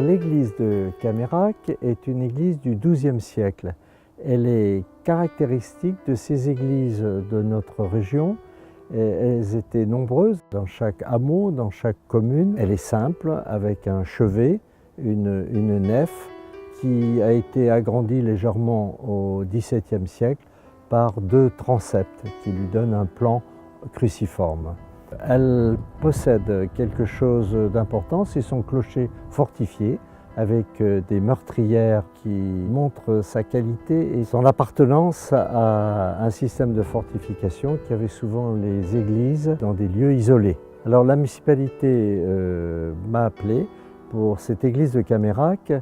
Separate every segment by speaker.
Speaker 1: L'église de Camérac est une église du XIIe siècle. Elle est caractéristique de ces églises de notre région. Elles étaient nombreuses dans chaque hameau, dans chaque commune. Elle est simple, avec un chevet, une nef qui a été agrandie légèrement au XVIIe siècle par deux transepts qui lui donnent un plan cruciforme. Elle possède quelque chose d'important, c'est son clocher fortifié avec des meurtrières qui montrent sa qualité et son appartenance à un système de fortification qui avait souvent les églises dans des lieux isolés. Alors la municipalité m'a appelé pour cette église de Camérac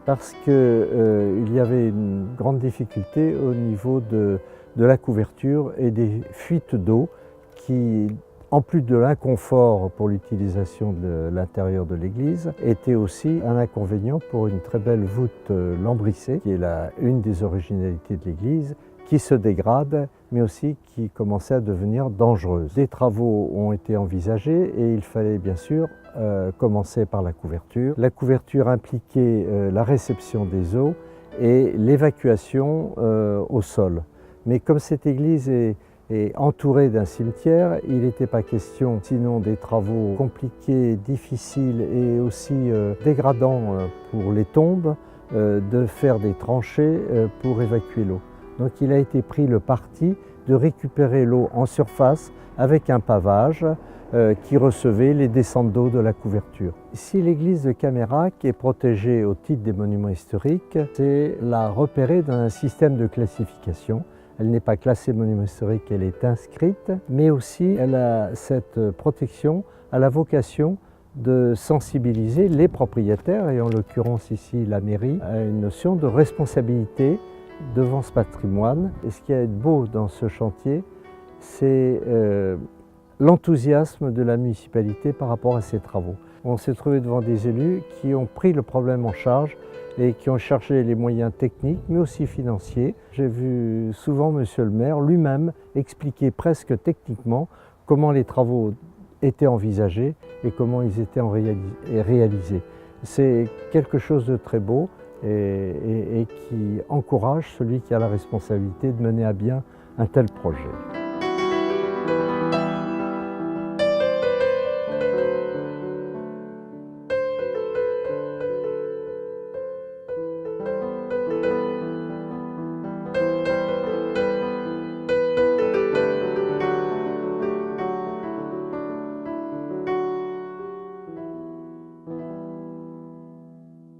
Speaker 1: parce qu'il y avait une grande difficulté au niveau de la couverture et des fuites d'eau qui, en plus de l'inconfort pour l'utilisation de l'intérieur de l'église, était aussi un inconvénient pour une très belle voûte lambrissée, qui est une des originalités de l'église, qui se dégrade, mais aussi qui commençait à devenir dangereuse. Des travaux ont été envisagés et il fallait bien sûr commencer par la couverture. La couverture impliquait la réception des eaux et l'évacuation au sol. Mais comme cette église est entourée d'un cimetière, il n'était pas question, sinon des travaux compliqués, difficiles et aussi dégradants pour les tombes, de faire des tranchées pour évacuer l'eau. Donc il a été pris le parti de récupérer l'eau en surface avec un pavage qui recevait les descentes d'eau de la couverture. Si l'église de Camérac est protégée au titre des monuments historiques, c'est la repérer dans un système de classification. Elle n'est pas classée monument historique, elle est inscrite, mais aussi cette protection a la vocation de sensibiliser les propriétaires, et en l'occurrence ici la mairie, à une notion de responsabilité devant ce patrimoine. Et ce qui est beau dans ce chantier, c'est l'enthousiasme de la municipalité par rapport à ces travaux. On s'est trouvé devant des élus qui ont pris le problème en charge et qui ont cherché les moyens techniques, mais aussi financiers. J'ai vu souvent Monsieur le maire lui-même expliquer presque techniquement comment les travaux étaient envisagés et comment ils étaient réalisés. C'est quelque chose de très beau et qui encourage celui qui a la responsabilité de mener à bien un tel projet.